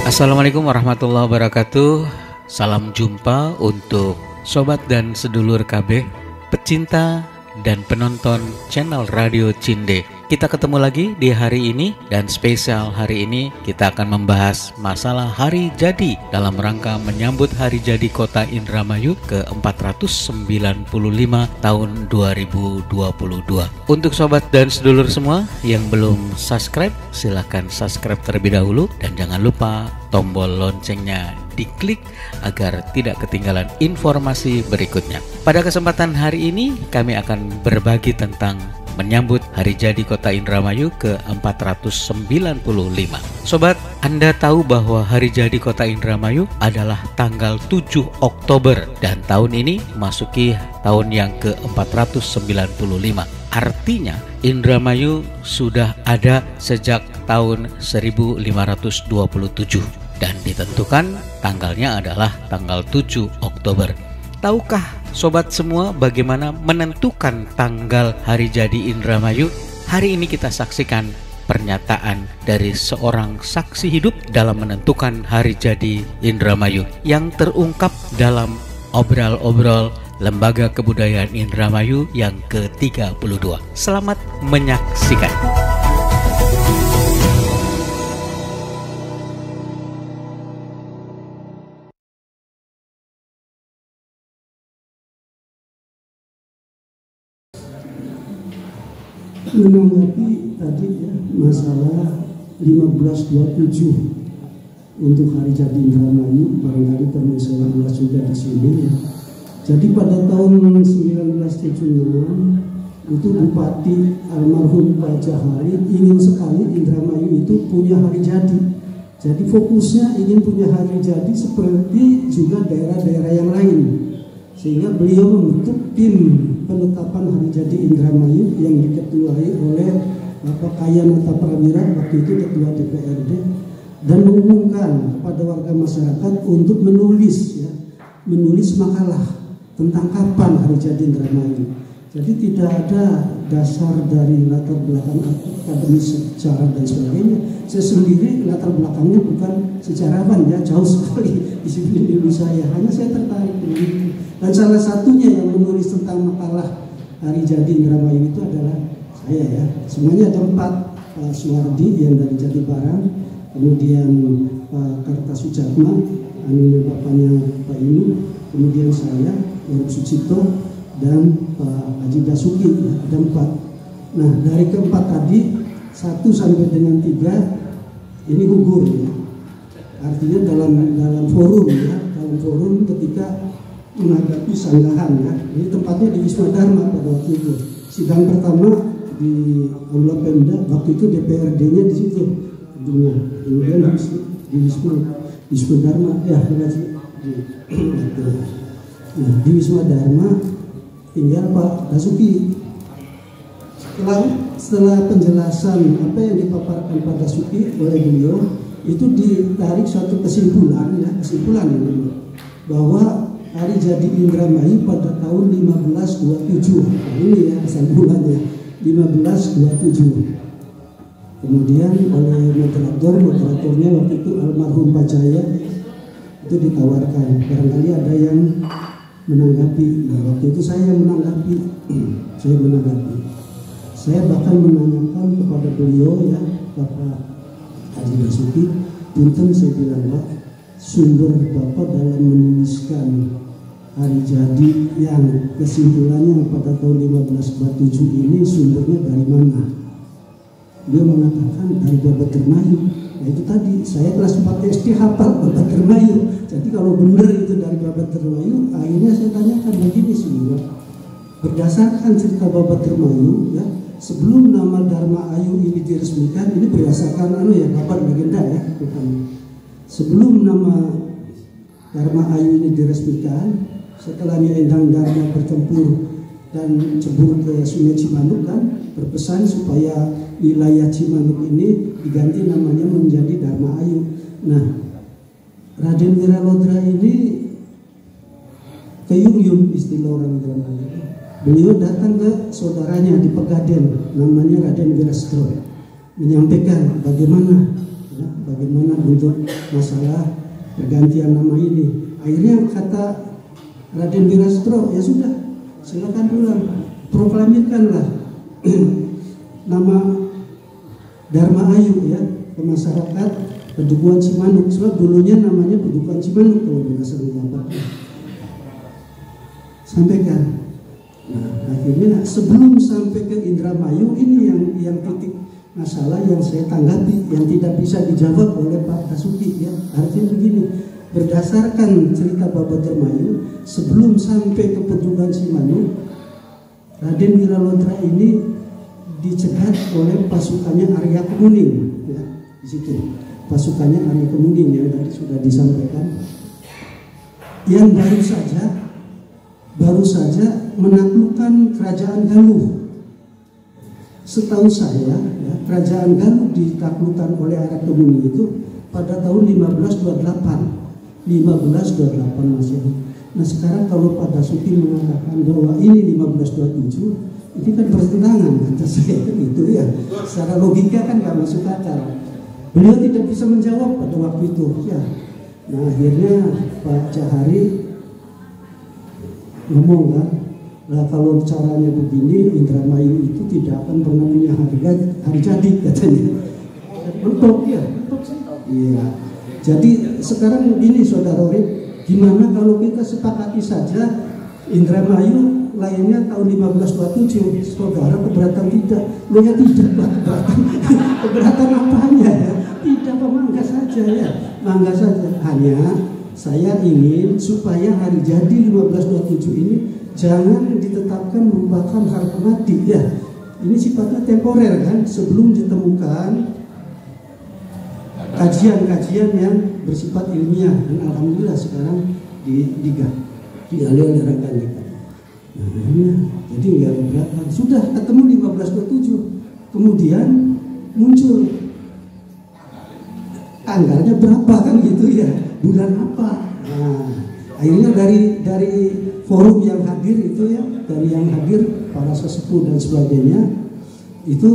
Assalamualaikum warahmatullahi wabarakatuh. Salam jumpa untuk sobat dan sedulur KB, pecinta dan penonton channel Radio Cinde. Kita ketemu lagi di hari ini, dan spesial hari ini kita akan membahas masalah hari jadi dalam rangka menyambut hari jadi Kota Indramayu ke-495 tahun 2022. Untuk sobat dan sedulur semua yang belum subscribe, silakan subscribe terlebih dahulu, dan jangan lupa tombol loncengnya diklik agar tidak ketinggalan informasi berikutnya. Pada kesempatan hari ini kami akan berbagi tentang menyambut hari jadi Kota Indramayu ke-495. Sobat, Anda tahu bahwa hari jadi Kota Indramayu adalah tanggal 7 Oktober dan tahun ini masuki tahun yang ke-495. Artinya Indramayu sudah ada sejak tahun 1527 dan ditentukan tanggalnya adalah tanggal 7 Oktober. Tahukah sobat semua bagaimana menentukan tanggal hari jadi Indramayu? Hari ini kita saksikan pernyataan dari seorang saksi hidup dalam menentukan hari jadi Indramayu yang terungkap dalam obrol-obrol Lembaga Kebudayaan Indramayu yang ke-32. Selamat menyaksikan. Menanggapi tadi ya, masalah 1527 untuk hari jadi Indramayu, barangkali termasuk juga di sini ya. Jadi pada tahun 1976 itu Bupati almarhum Pak Jahari ingin sekali Indramayu itu punya hari jadi. Jadi fokusnya ingin punya hari jadi seperti juga daerah-daerah yang lain, sehingga beliau membentuk tim penetapan hari jadi Indramayu yang diketuai oleh Bapak Kaya Nata Prawira, waktu itu Ketua DPRD, dan mengumumkan kepada warga masyarakat untuk menulis makalah tentang kapan hari jadi Indramayu. Jadi tidak ada dasar dari latar belakang akademis sejarah dan sebagainya. Saya sendiri latar belakangnya bukan sejarawan ya, jauh sekali disiplin ilmu saya. Hanya saya tertarik dengan itu. Dan salah satunya yang menulis tentang makalah hari jadi Indramayu itu adalah saya ya. Semuanya ada 4, Pak Suwardi yang dari Jatibarang, kemudian Pak Kartasujatma, bapaknya Pak Inu, kemudian saya, Pak Sucipto, dan Pak Haji Dasuki ya, ada 4. Nah dari ke-4 tadi 1 sampai dengan 3 ini gugur ya. Artinya dalam forum ya, dalam forum ketika menghadapi sanggahan ya. Ini tempatnya di Wisma Dharma pada waktu itu. Sidang pertama di Aula Pemda, waktu itu DPRD-nya di situ gedungnya. Kemudian di Wisma Dharma ya, di Wisma Dharma tinggal Pak Dasuki. Setelah penjelasan apa yang dipaparkan Pak Dasuki oleh beliau, itu ditarik suatu kesimpulan ini, bahwa hari jadi Indramayu pada tahun 1527. Nah, ini ya kesimpulannya 1527. Kemudian oleh moderatornya waktu itu almarhum Pak Jaya itu ditawarkan, barangkali ada yang menanggapi. Nah, waktu itu saya menanggapi. Saya bahkan menanyakan kepada beliau ya, Bapak Haji Dasuki, punten saya bilang, Pak, sumber Bapak dalam menuliskan hari jadi yang kesimpulannya pada tahun 1547 ini sumbernya dari mana? Dia mengatakan dari Babat Dermayu. Nah itu tadi, saya kelas 4 SD hafal Babat Dermayu. Jadi kalau benar itu dari Babat Dermayu, akhirnya saya tanyakan begini sih, berdasarkan cerita Babat Dermayu ya, sebelum nama Dharma Ayu ini diresmikan, ini berdasarkan kabar legenda ya, bukan. Sebelum nama Dharma Ayu ini diresmikan, setelahnya Endang Dharma bertempur dan cebur ke Sungai Cimanuk kan, berpesan supaya wilayah Cimanuk ini diganti namanya menjadi Dharma Ayu. Nah, Raden Wiralodra ini keyuyun istilah orang Indramayu. Beliau datang ke saudaranya di Pegaden, namanya Raden Wirastro, menyampaikan bagaimana ya, bagaimana untuk masalah pergantian nama ini. Akhirnya kata Raden Wirastro, ya sudah, silakan pulang, proklamirkanlah nama Dharma Ayu ya ke masyarakat Pedukuhan Cimanuk, sebab dulunya namanya Pedukuhan Cimanuk kalau berdasarkan dapat sampaikan. Nah, akhirnya sebelum sampai ke Indramayu ini yang titik masalah yang saya tanggapi yang tidak bisa dijawab oleh Pak Basuki ya. Artinya begini, berdasarkan cerita Babat Dermayu, sebelum sampai ke Pedukuhan Cimanuk, Raden Wiralodra ini dicegat oleh pasukannya Arya Kemuning ya, di situ pasukannya Arya Kemuning yang tadi sudah disampaikan, yang baru saja menaklukkan kerajaan Galuh. Setahu saya ya, kerajaan Galuh ditaklukkan oleh Arya Kemuning itu pada tahun 1528 masih. Nah sekarang kalau Pak Basuki mengatakan bahwa ini 1527, ini kan bertentangan kata saya itu ya. Secara logika kan nggak masuk akal. Beliau tidak bisa menjawab pada waktu itu ya. Nah akhirnya Pak Jahari ngomong kan, lah kalau caranya begini Indramayu itu tidak akan pernah punya hari jadi katanya. Mentok ya, mentok sih. Iya. Jadi sekarang begini Saudara Urip, gimana kalau kita sepakati saja Indramayu lainnya tahun 1527, saudara keberatan tidak? Loh ya tidak Pak, keberatan apanya ya? Tidak Pak, mangga saja ya, mangga saja. Hanya saya ingin supaya hari jadi 1527 ini jangan ditetapkan merupakan harga mati ya. Ini sifatnya temporer kan, sebelum ditemukan kajian-kajian yang bersifat ilmiah, dan alhamdulillah sekarang dialih oleh rekan kita. Nah, jadi nggak keberatan. Sudah ketemu 1527, kemudian muncul tanggalnya berapa kan gitu ya, bulan apa. Nah, akhirnya dari forum yang hadir itu ya, dari yang hadir para sesepuh dan sebagainya, itu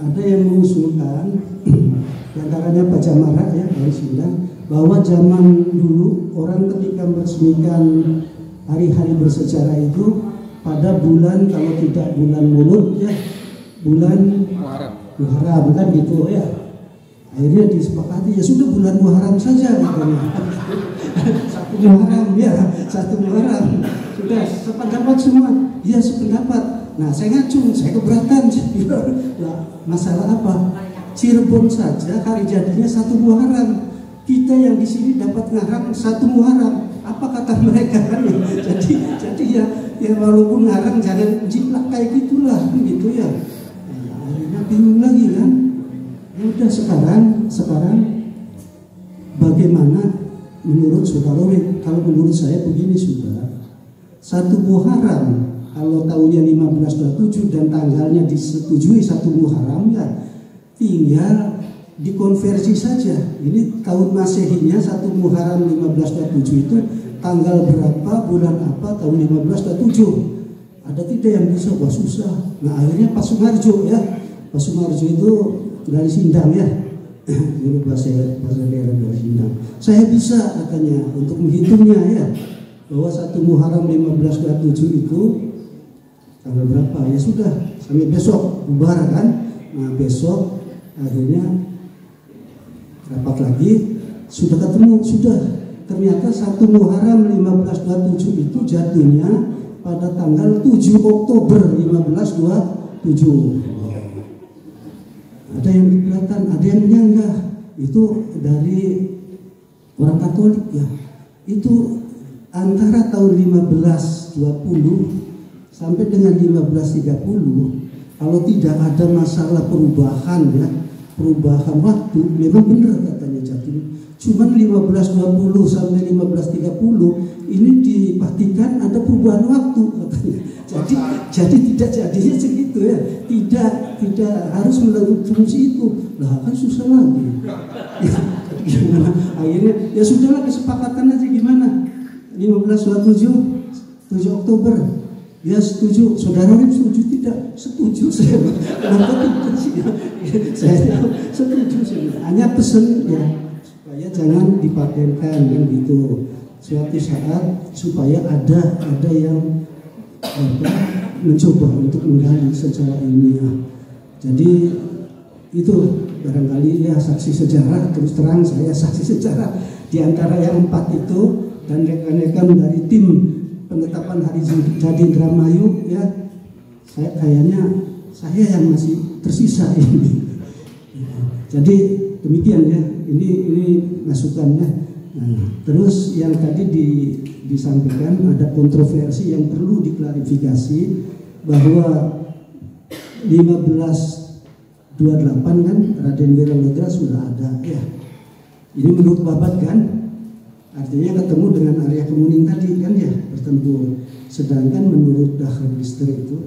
ada yang mengusulkan antaranya Pak Jamara ya dari Sindang, bahwa zaman dulu orang ketika meresmikan hari-hari bersejarah itu pada bulan, kalau tidak bulan Mulut ya bulan Muharram kan gitu ya. Akhirnya disepakati ya sudah bulan Muharram saja katanya. Satu Muharram ya, satu Muharram. Sudah sependapat semua. Iya sependapat. Nah saya ngacung, saya keberatan. Nah, masalah apa? Cirebon saja hari jadinya satu Muharram. Kita yang di sini dapat ngarang satu Muharram. Apa kata mereka kan ya? Jadi ya walaupun ngarang jangan jiplak kayak gitulah gitu ya. Nah, akhirnya bingung lagi kan. Ya udah sekarang bagaimana menurut Saudara Urip? Kalau menurut saya begini sudah. Satu Muharram kalau tahunnya 1527 dan tanggalnya disetujui satu Muharram ya tinggal dikonversi saja. Ini tahun Masehinya satu Muharram 1527 itu tanggal berapa, bulan apa, tahun 1527. Ada tidak yang bisa? Wah susah. Nah akhirnya Pak Sumarjo ya, Pak Sumarjo itu dari Sindang ya, ini bahasa daerah dari Sindang. Saya bisa katanya untuk menghitungnya ya, bahwa satu Muharram 1527 itu tanggal berapa? Ya sudah sampai besok bubar kan. Nah besok akhirnya rapat lagi, sudah ketemu, sudah ternyata satu Muharram 1527 itu jatuhnya pada tanggal 7 Oktober 1527. Ada yang keberatan, ada yang menyanggah. Itu dari orang Katolik ya. Itu antara tahun 1520 sampai dengan 1530, kalau tidak ada masalah perubahan ya, perubahan waktu, memang benar katanya Jatim. Cuman 1520 sampai 1530 ini dipastikan ada perubahan waktu katanya. Jadi tidak jadinya segitu ya. Tidak harus melakukan fungsi itu. Lah kan susah lagi. Ya, gimana? Akhirnya ya sudahlah kesepakatan aja gimana? 1527 7 Oktober. Ya setuju, Saudara Urip setuju tidak? Setuju saya. Kenapa tidak sih? Saya setuju. hanya pesen ya supaya jangan dipatenkan yang gitu. Suatu saat supaya ada yang mencoba untuk menggali secara ilmiah. Jadi itu barangkali ya saksi sejarah. Terus terang saya saksi sejarah di antara yang 4 itu, dan rekan-rekan dari tim penetapan hari jadi Indramayu ya, saya kayaknya saya yang masih tersisa ini. Jadi demikian ya, ini masukannya. Nah, terus yang tadi disampaikan ada kontroversi yang perlu diklarifikasi bahwa 1528 kan Raden Wiralodra sudah ada ya. Ini menurut Babat kan, artinya ketemu dengan Arya Kemuning tadi kan ya, bertempur. Sedangkan menurut Dahar Lister itu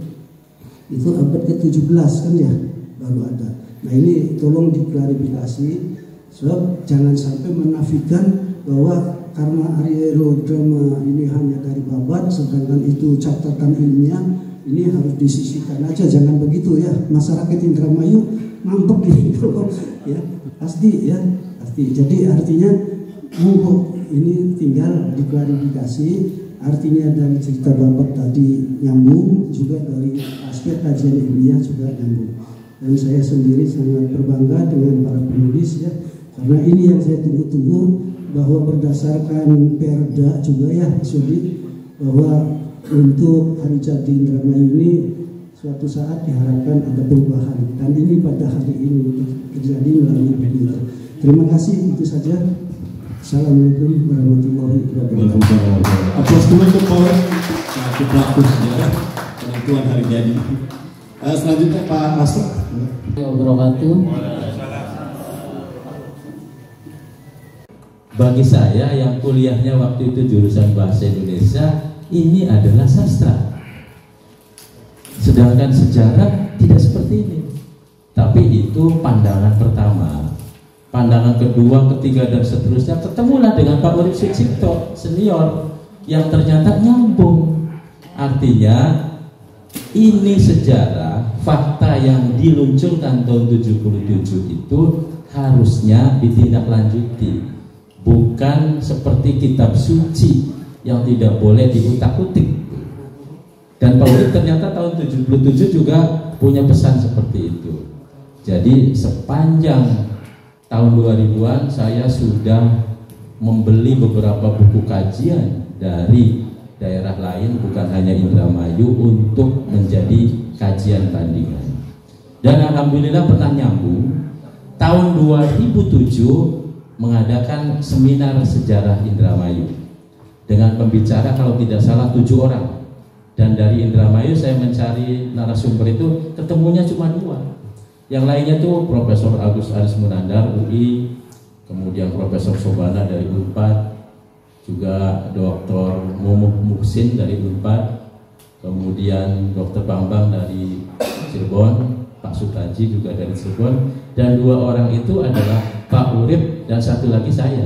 abad ke-17 kan ya baru ada. Nah ini tolong diklarifikasi, sebab jangan sampai menafikan bahwa karena Arya Wiralodra ini hanya dari Babat, sedangkan itu catatan ilmiah, ini harus disisihkan aja, jangan begitu ya. Masyarakat Indramayu mampek gitu ya, pasti ya, pasti. Jadi artinya ini tinggal diklarifikasi, artinya dari cerita Bapak tadi nyambung, juga dari aspek kajian ilmiah juga nyambung. Dan saya sendiri sangat berbangga dengan para penulis ya, karena ini yang saya tunggu-tunggu, bahwa berdasarkan perda juga ya Sudi, bahwa untuk hari jadi Indramayu ini suatu saat diharapkan ada perubahan, dan ini pada hari ini terjadi melalui media. Terima kasih, itu saja. Assalamualaikum warahmatullahi wabarakatuh. Aplaus dulu untuk Paul, satu pelaku sejarah penentuan hari jadi. Selanjutnya Pak Asro. Bagi saya yang kuliahnya waktu itu jurusan bahasa Indonesia, ini adalah sastra. Sedangkan sejarah tidak seperti ini. Tapi itu pandangan pertama. Pandangan kedua, ketiga, dan seterusnya, ketemulah dengan Pak Urip Sucipto senior yang ternyata nyambung. Artinya ini sejarah, fakta yang diluncurkan tahun 77 itu harusnya ditindaklanjuti, bukan seperti kitab suci yang tidak boleh diutak-utik. Dan Pak Urip ternyata tahun 77 juga punya pesan seperti itu. Jadi sepanjang tahun 2000-an saya sudah membeli beberapa buku kajian dari daerah lain, bukan hanya Indramayu, untuk menjadi kajian tandingan. Dan alhamdulillah pernah nyambung. Tahun 2007 mengadakan seminar sejarah Indramayu dengan pembicara kalau tidak salah 7 orang. Dan dari Indramayu saya mencari narasumber itu, ketemunya cuma 2. Yang lainnya tuh Profesor Agus Aris Munandar UI, kemudian Profesor Sobana dari Unpad, juga Dr. Mumuh Muhsin dari Unpad, kemudian Dr. Bambang dari Cirebon, Pak Sutaji juga dari Cirebon, dan 2 orang itu adalah Pak Urip dan satu lagi saya.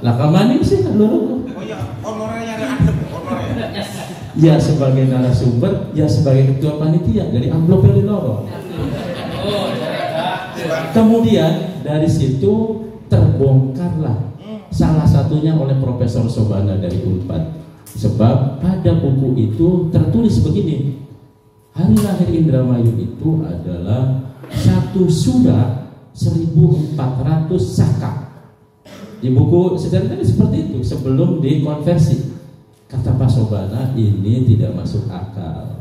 Lah kamane sih lho. Oh ya, honornya ada honornya. Ya sebagai narasumber, ya sebagai ketua panitia, dari amplop dari loro. Kemudian dari situ terbongkarlah salah satunya oleh Profesor Sobana dari Unpad, sebab pada buku itu tertulis begini: hari lahir Indramayu itu adalah 1 Sura 1400 Saka. Di buku sejarah tadi seperti itu sebelum dikonversi. Kata Pak Sobana, ini tidak masuk akal.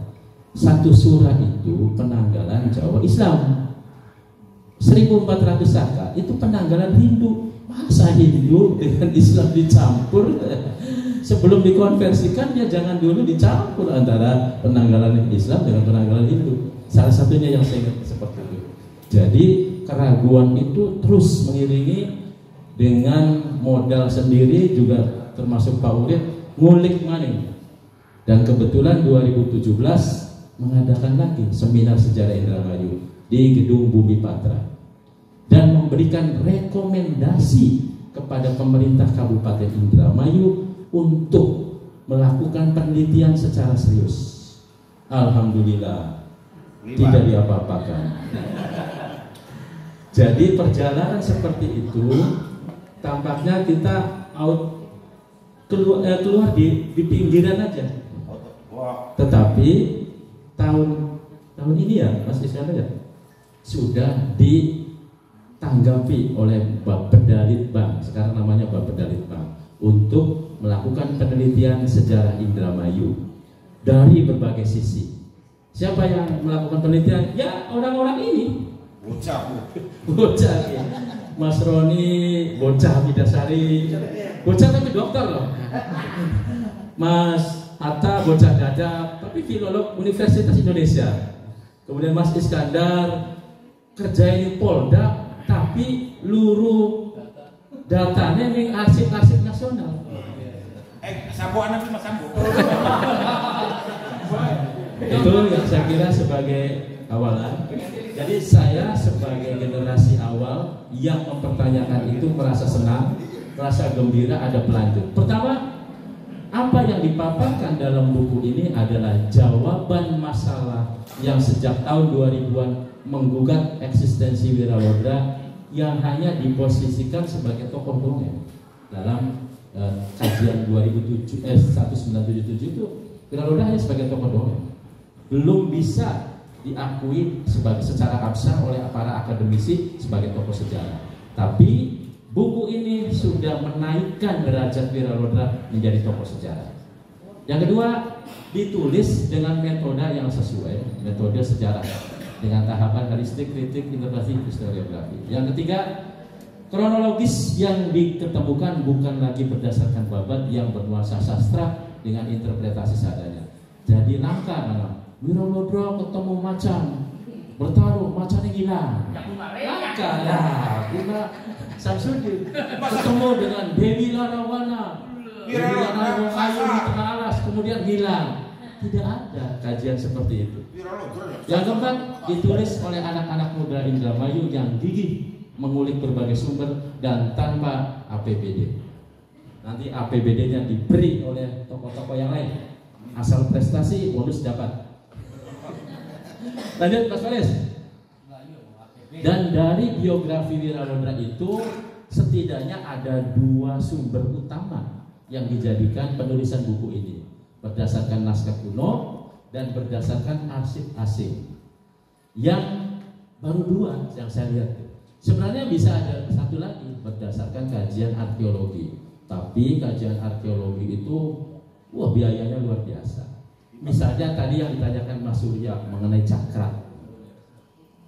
1 surah itu penanggalan Jawa Islam. 1400 Saka itu penanggalan Hindu. Masa Hindu dengan Islam dicampur? Sebelum dikonversikan ya jangan dulu dicampur antara penanggalan Islam dengan penanggalan Hindu. Salah satunya yang saya ingat seperti itu. Jadi keraguan itu terus mengiringi dengan modal sendiri, juga termasuk Pak Urip ngulik maning. Dan kebetulan 2017 mengadakan lagi seminar sejarah Indramayu di Gedung Bumi Patra dan memberikan rekomendasi kepada pemerintah Kabupaten Indramayu untuk melakukan penelitian secara serius. Alhamdulillah tidak diapa-apakan. Jadi perjalanan seperti itu tampaknya kita keluar di pinggiran aja. Tetapi tahun ini ya Mas Iskandar ya sudah ditanggapi oleh Bapedalitbang, sekarang namanya Bapedalitbang, untuk melakukan penelitian sejarah Indramayu dari berbagai sisi. Siapa yang melakukan penelitian? Ya orang-orang ini. Bocah ya. Mas Roni, bocah Bidasari, bocah tapi dokter loh. Mas Hatta, bocah dada, tapi filolog Universitas Indonesia. Kemudian Mas Iskandar kerja ini Polda, tapi luruh datanya ini arsip-arsip nasional. Sambo anak Mas Sambo. Itu yang saya kira sebagai awalan. Jadi saya sebagai generasi awal yang mempertanyakan itu merasa senang, merasa gembira ada pelanjut. Pertama, apa yang dipaparkan dalam buku ini adalah jawaban masalah yang sejak tahun 2000-an menggugat eksistensi Wiralodra yang hanya diposisikan sebagai tokoh dongeng. Dalam kajian 1977 itu Wiralodra hanya sebagai tokoh dongeng, belum bisa diakui secara abstrak oleh para akademisi sebagai tokoh sejarah. Tapi buku ini sudah menaikkan derajat Wiralodra menjadi tokoh sejarah. Yang kedua, ditulis dengan metode yang sesuai, metode sejarah dengan tahapan heuristik, kritik, interpretasi, historiografi. Yang ketiga, kronologis yang diketemukan bukan lagi berdasarkan babat yang bernuansa sastra dengan interpretasi seadanya. Jadi langka malah Wiralodra ketemu macan, bertaruh, macannya hilang. Langka ya, Bima Samsudin ketemu dengan Dewi Larawana, Dewi Larawana ayu di tengah alas, kemudian hilang. Tidak ada kajian seperti itu. Yang keempat, ditulis oleh anak-anak muda Indramayu yang gigih mengulik berbagai sumber dan tanpa APBD. Nanti APBD-nya diberi oleh tokoh-tokoh yang lain. Asal prestasi bonus dapat. Lanjut Mas Faris. Dan dari biografi Wiralodra itu setidaknya ada 2 sumber utama yang dijadikan penulisan buku ini, berdasarkan naskah kuno dan berdasarkan arsip asing. Yang baru 2 yang saya lihat. Sebenarnya bisa ada satu lagi berdasarkan kajian arkeologi. Tapi kajian arkeologi itu biayanya luar biasa. Misalnya tadi yang ditanyakan Mas Surya mengenai cakra,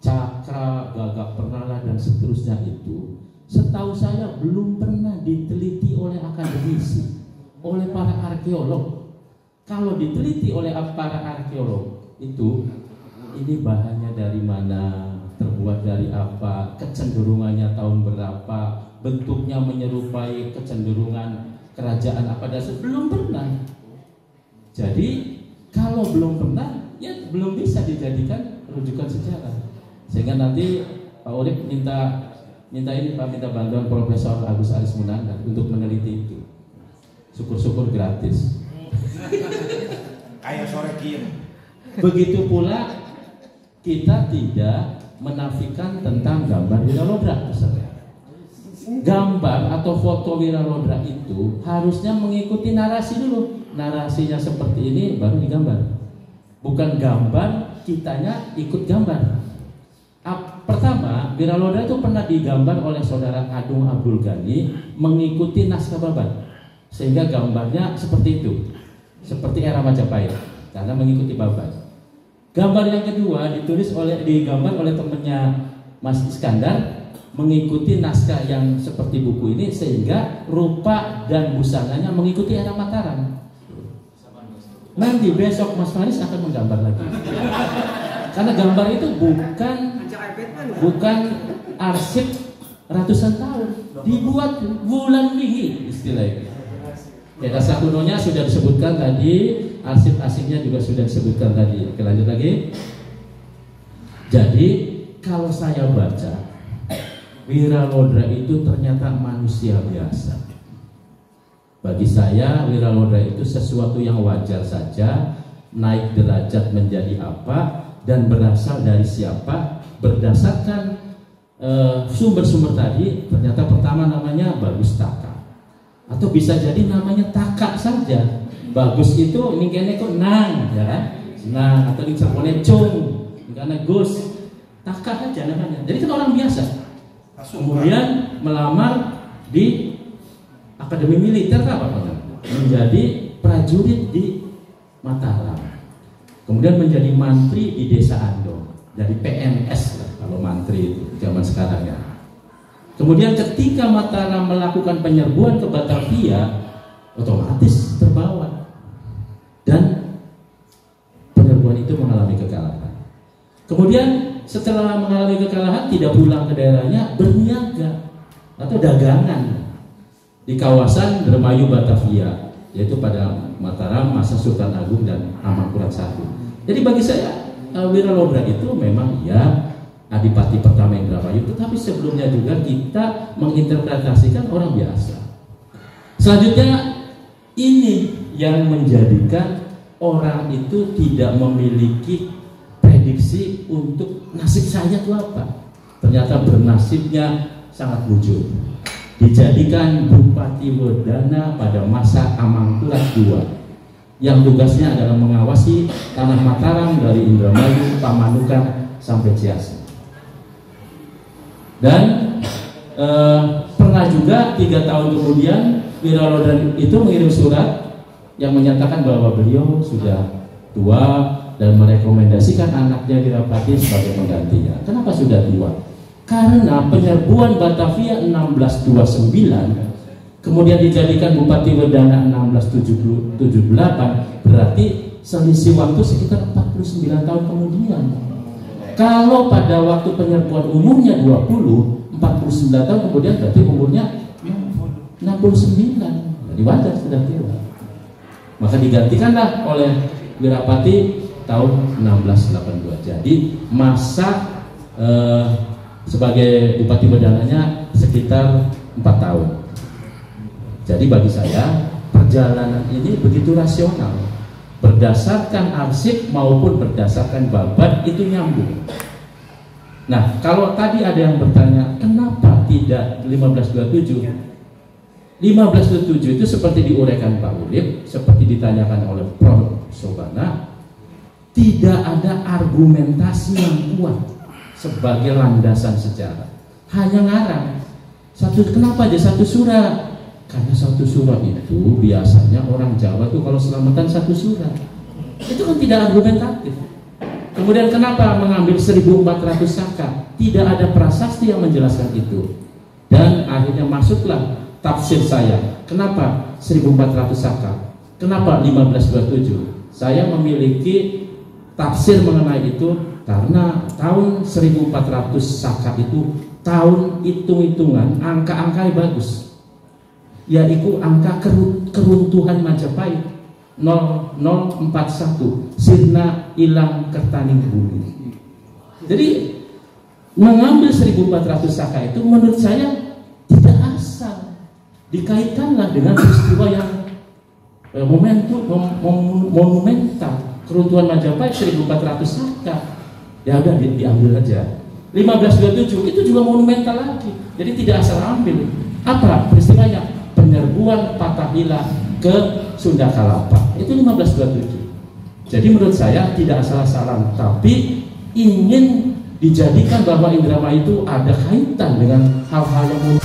gagak perala dan seterusnya itu, setahu saya belum pernah diteliti oleh akademisi, oleh para arkeolog. Kalau diteliti oleh para arkeolog itu, ini bahannya dari mana, terbuat dari apa, kecenderungannya tahun berapa, bentuknya menyerupai kecenderungan kerajaan apa dasar, belum pernah. Jadi kalau belum pernah, ya belum bisa dijadikan rujukan sejarah. Sehingga nanti Pak Urip minta bantuan Profesor Agus Aris Munandar untuk meneliti itu. Syukur-syukur gratis. Kayak sore kiem. Begitu pula kita tidak menafikan tentang gambar Wiralodra. Gambar atau foto Wiralodra itu harusnya mengikuti narasi dulu. Narasinya seperti ini baru digambar. Bukan gambar, kitanya ikut gambar. Pertama, Wiralodra itu pernah digambar oleh saudara Agung Abdul Ghani mengikuti naskah babat. Sehingga gambarnya seperti itu. Seperti era Majapahit karena mengikuti babat. Gambar yang kedua digambar oleh temannya Mas Iskandar mengikuti naskah yang seperti buku ini, sehingga rupa dan busananya mengikuti era Mataram. Nanti besok Mas Faris akan menggambar lagi. Karena gambar itu bukan arsip ratusan tahun, dibuat bulan minggu istilahnya. Ya, naskah kunonya sudah disebutkan tadi, arsip asingnya juga sudah disebutkan tadi. Oke, lanjut lagi. Jadi kalau saya baca, Wiralodra itu ternyata manusia biasa. Bagi saya Wiralodra itu sesuatu yang wajar saja, naik derajat menjadi apa dan berasal dari siapa berdasarkan sumber-sumber tadi ternyata pertama namanya Bagus Taka, atau bisa jadi namanya Taka saja. Bagus itu ini kene kok nang, ya kan? Nang, atau di Sapone Cung, karena Gus, Taka aja namanya. Jadi kan orang biasa. Kemudian melamar di Akademi Militer apa menjadi prajurit di Mataram. Kemudian menjadi mantri di Desa Ando, jadi PNS lah kalau mantri itu zaman sekarang ya. Kemudian ketika Mataram melakukan penyerbuan ke Batavia, otomatis terbawa dan penyerbuan itu mengalami kekalahan. Kemudian setelah mengalami kekalahan tidak pulang ke daerahnya, berniaga atau dagangan di kawasan Dermayu Batavia, yaitu pada Mataram masa Sultan Agung dan Amangkurat I. Jadi bagi saya Wiralodra itu memang ya Adipati pertama Indramayu, tetapi sebelumnya juga kita menginterpretasikan orang biasa. Selanjutnya ini yang menjadikan orang itu tidak memiliki prediksi untuk nasib saya itu apa. Ternyata bernasibnya sangat wujud. Dijadikan Bupati Wedana pada masa Amangkurat II, yang tugasnya adalah mengawasi tanah Mataram dari Indramayu, Pamanukan sampai Ciasem. Dan pernah juga 3 tahun kemudian Wiralodra itu mengirim surat yang menyatakan bahwa beliau sudah tua dan merekomendasikan anaknya Wirapati sebagai penggantinya. Kenapa sudah tua? Karena penyerbuan Batavia 1629 kemudian dijadikan Bupati Wedana 1678, berarti selisih waktu sekitar 49 tahun kemudian. Kalau pada waktu penyerbuan umurnya 20, 49 tahun kemudian berarti umurnya 69. Jadi wajar sudah tua. Maka digantikanlah oleh Wirapati tahun 1682. Jadi masa sebagai Bupati Wedananya sekitar 4 tahun. Jadi bagi saya perjalanan ini begitu rasional, berdasarkan arsip maupun berdasarkan babat itu nyambung. Nah, kalau tadi ada yang bertanya kenapa tidak 1527? 1527 itu seperti diuraikan Pak Urip, seperti ditanyakan oleh Prof. Sobana, tidak ada argumentasi yang kuat sebagai landasan sejarah, hanya ngarang. Kenapa aja satu surat? Karena satu surat itu biasanya orang Jawa tuh kalau selamatan satu surat itu kan tidak argumentatif. Kemudian kenapa mengambil 1400 saka? Tidak ada prasasti yang menjelaskan itu. Dan akhirnya masuklah tafsir saya. Kenapa 1400 saka? Kenapa 1527? Saya memiliki tafsir mengenai itu karena tahun 1400 saka itu tahun hitung-hitungan, angka-angkanya bagus, yaitu angka keruntuhan Majapahit 0041, sirna ilang kertaning bumi. Jadi mengambil 1400 saka itu menurut saya tidak asal, dikaitkanlah dengan peristiwa yang monumental, keruntuhan Majapahit 1400 saka. Ya udah diambil aja. 1527 itu juga monumental lagi. Jadi tidak asal ambil. Apa peristiwanya? Penyerbuan Fatahillah ke Sunda Kelapa. Itu 1527. Jadi menurut saya tidak asal-asalan, tapi ingin dijadikan bahwa Indramayu itu ada kaitan dengan hal-hal yang